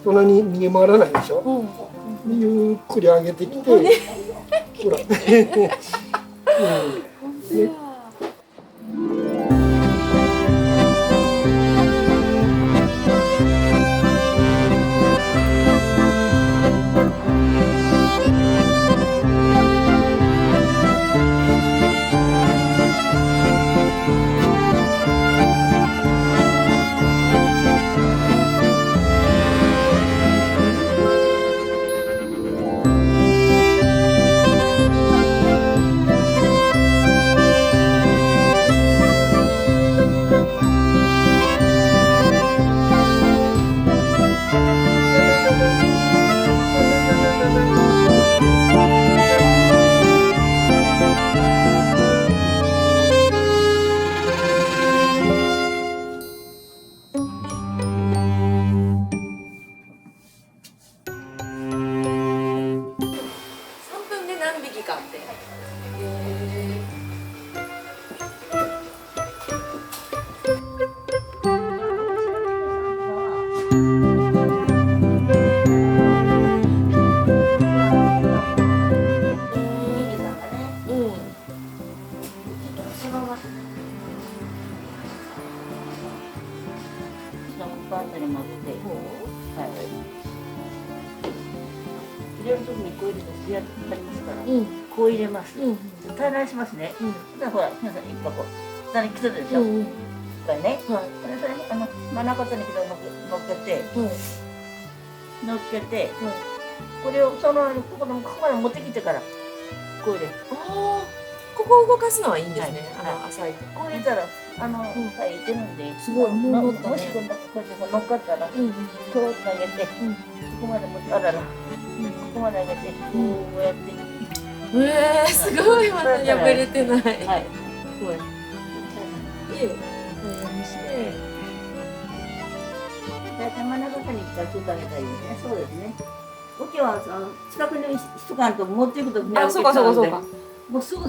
そんなに逃げ回らないでしょ。うん。ゆっくり上げてきて、ほら。本当や。3分で何匹かって。うん。あたり持って、はい。入れるときにこう入れて水圧かかりますから、こう入れます。平らにしますね。だからほら、皆さん一箱、下に来てるでしょ。これね。これそれ真ん中に乗っけて、これをそのここまで持ってきてから、こう入れる。ここを動かすのはいいんですね。浅いと。こう入れたら、はい、出るんで。すごい、もう乗ったね。もしこんなこうやって乗っかったら、とーっと上げて、ここまで持って、あらら、ここまで上げて、こうやって。すごい、まだ破れてない。はい。で、大体真ん中に来たらちょっと上げたらいいですね。そうですね。桶は近くにしとかんと持っていくときにはそうか。もうすぐ。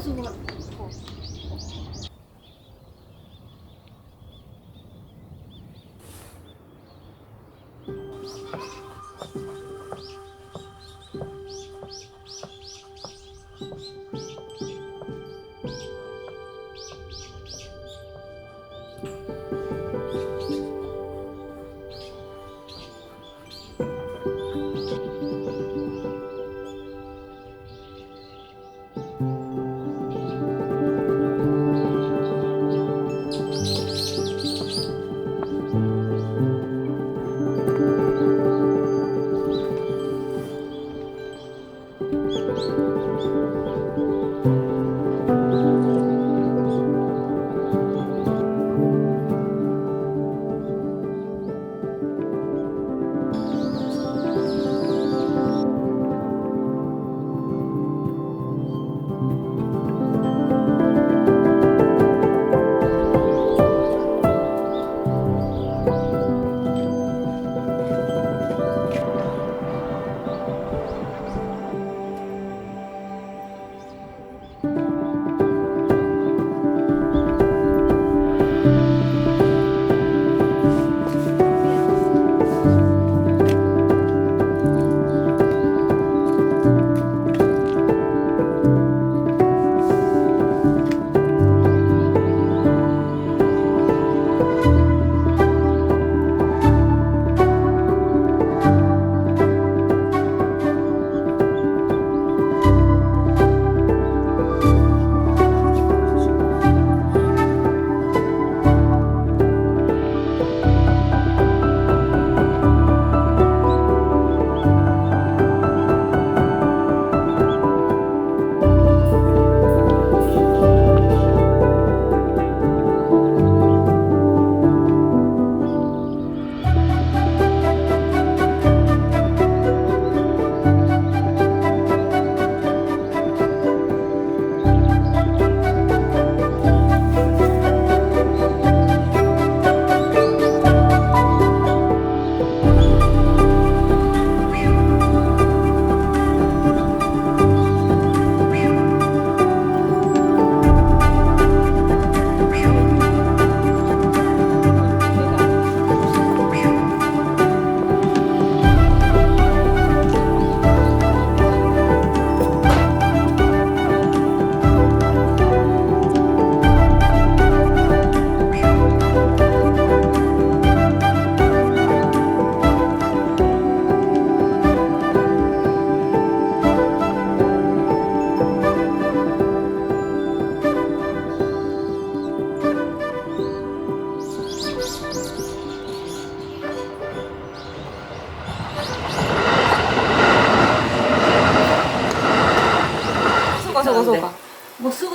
そうか。もうすぐ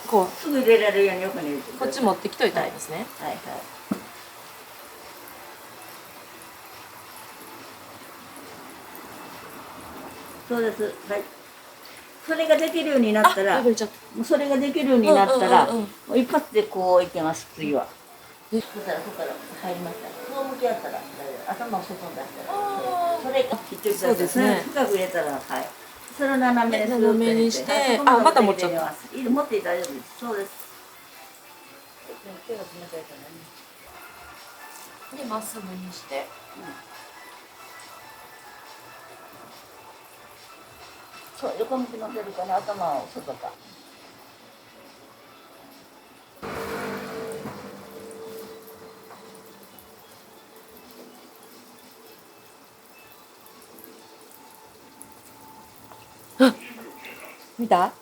こすぐ入れられるようによく入れてください。こっち持ってきといたらいいですね。はいはい。そうです。はい。それができるようになったら、破れちゃった。もうそれができるようになったら、うんうんうんうんもう一発でこういけます。次は。えそしたらそこから入りました。この向きやったら、頭を外に出したら、あそれが切ってください。そうですね深く入れたら、はい。それを斜めにする斜めにしてはいそこあまた持っちゃった入れます持って大丈夫です。そうです。手が冷たいからね。でまっすぐにして。そう、横向き乗せるかな、頭を外か。見た？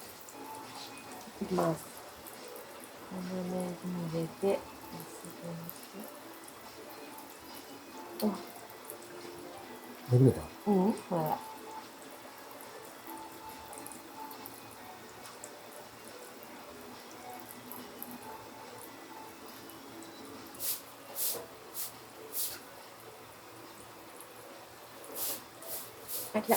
いきます。斜めに入れて、まっすぐにして。伸びた。うん、ほら。あ、来た。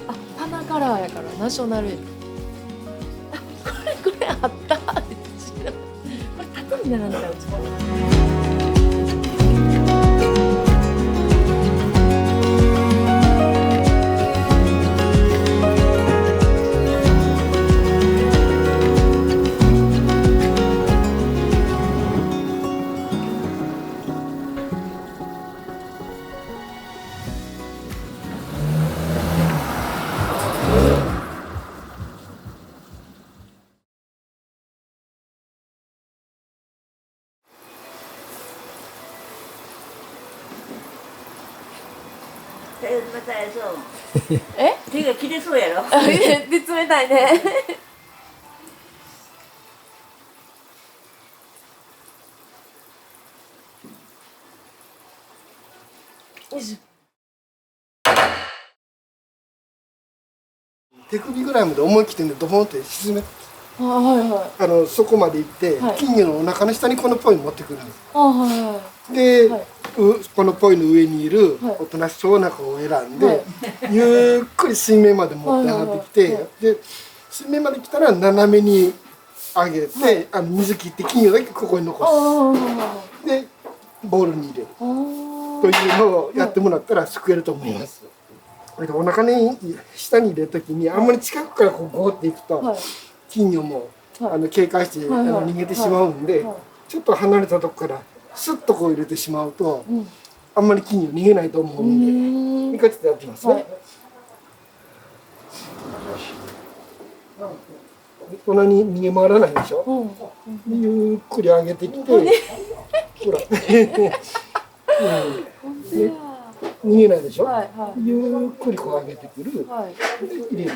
あ、パナカラーやからナショナル。あ、これあった。これ縦に並んだよ。手冷たいそう。え？手が切れそうやろ。で冷たいね。よいしょ。手首ぐらいまで思い切ってねドボンって沈め、あ、はいはい。そこまで行って、はい金魚のお腹の下にこのポイ持ってくるんです。あ、はいはい。で、はいこのポイの上にいるはいおとなしそうな子を選んで、はいゆっくり水面まで持って上がってきて、はいはいはいで水面まで来たら斜めに上げて、水切って金魚だけここに残あす。でボールに入れるあ。あというのをやってもらったら救えると思います。お腹に下に入れるときにあんまり近くからこうゴーっていくと、はい金魚もはい警戒してはいはい逃げてしまうんで、はいちょっと離れたとこからスッとこう入れてしまうと、うん。あんまり金魚逃げないと思ううんで、ん。一回ちょっとやってみますね。はい。隣に逃げ回らないでしょ。うん。ゆっくり上げてきて、ほら、逃げないでしょ。はいはい。ゆっくりこう上げてくる。はい。で入れる。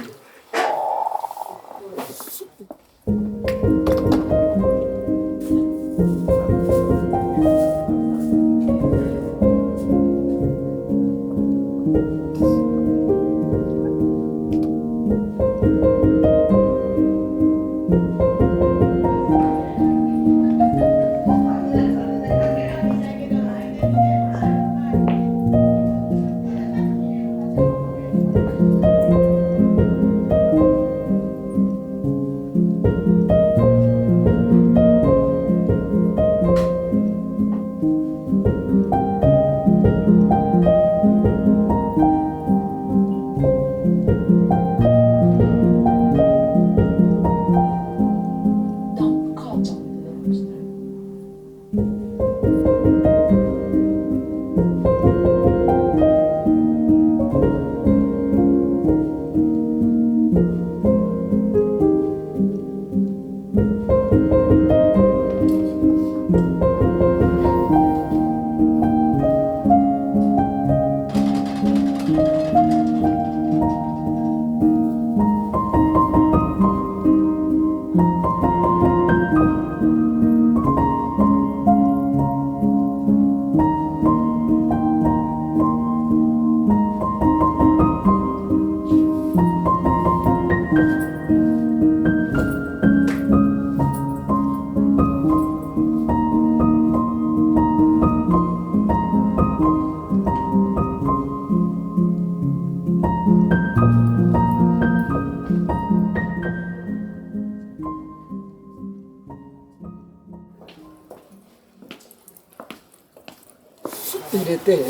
スッて入れて、で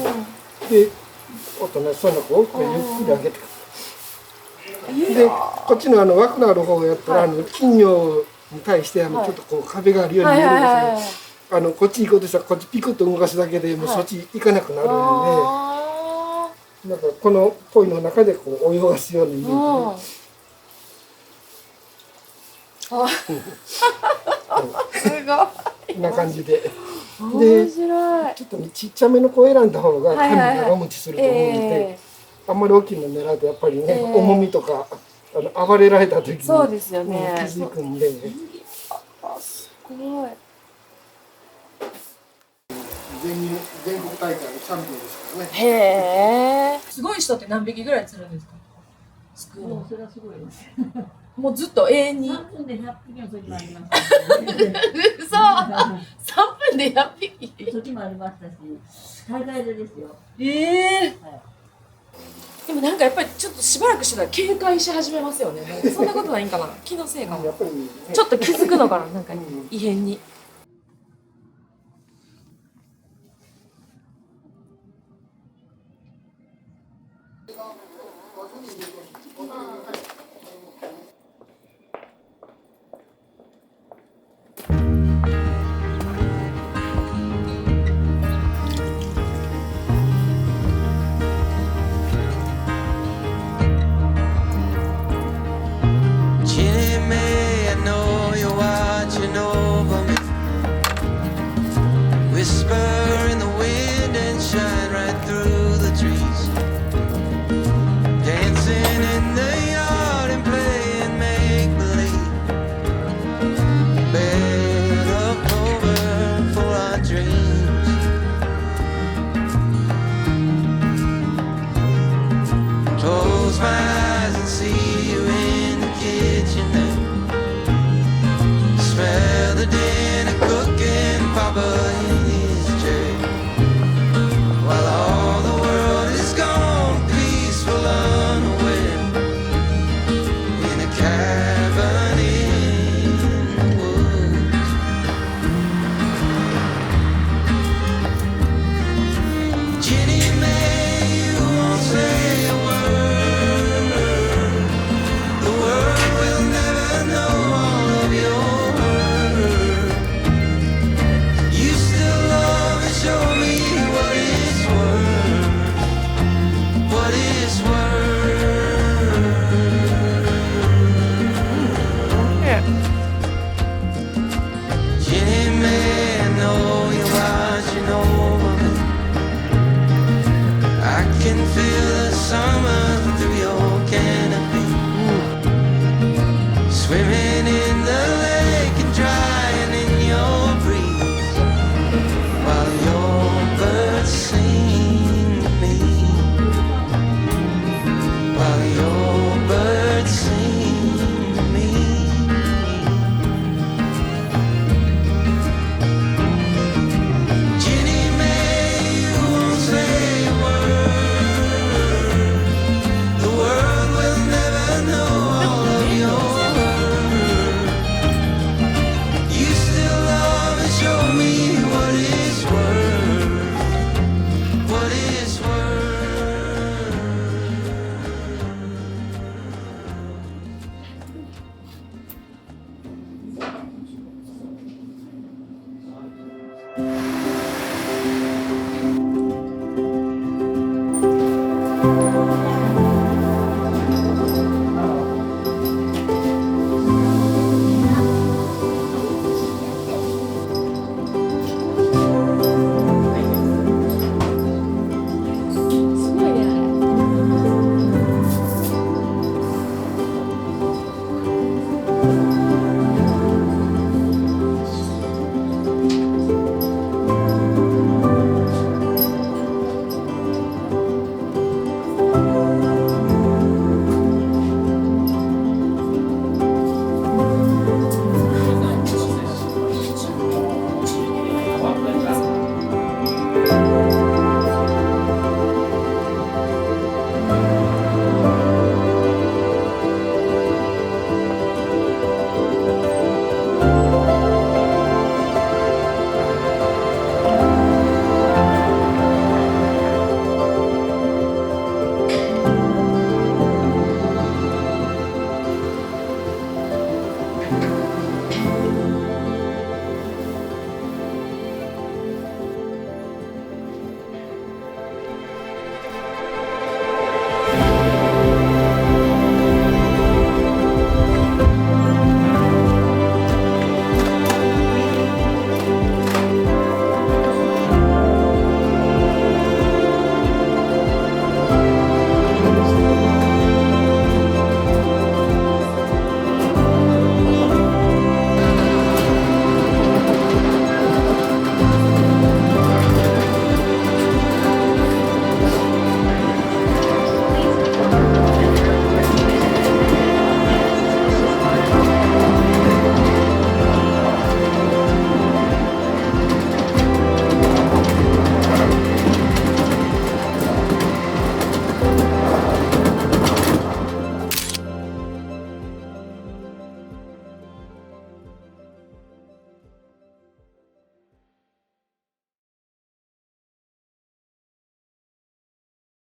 おとなしそうな子をこうゆっくり上げてくる。でこっちの枠のある方をやったら、金魚に対してちょっとこう壁があるように見えるんですけど、こっち行こうとしたらこっちピクッと動かすだけでもうそっち行かなくなるんで、なんかこのポイの中でこう泳がすようなイメージで。すごい。こんな感じで。面白い。ちょっとねちっちゃめの子を選んだ方が髪長持ちすると思うので、あんまり大きいの狙うとやっぱりね、重みとか暴れられた時にそうですよね。気づくんで。すごい。全国大会のチャンピオンですからね。へえ。すごい人って何匹ぐらい釣るんですか？すくうの。それはすごいです。もうずっと永遠に。3分で100匹の時もありましたね。嘘。3分で100匹。時もありましたし、大会でですよ。でもなんかやっぱりちょっとしばらくしてたら警戒し始めますよね。なんかそんなことないんかな。気のせいかも。やっぱりね、ちょっと気づくのかな、なんか異変に。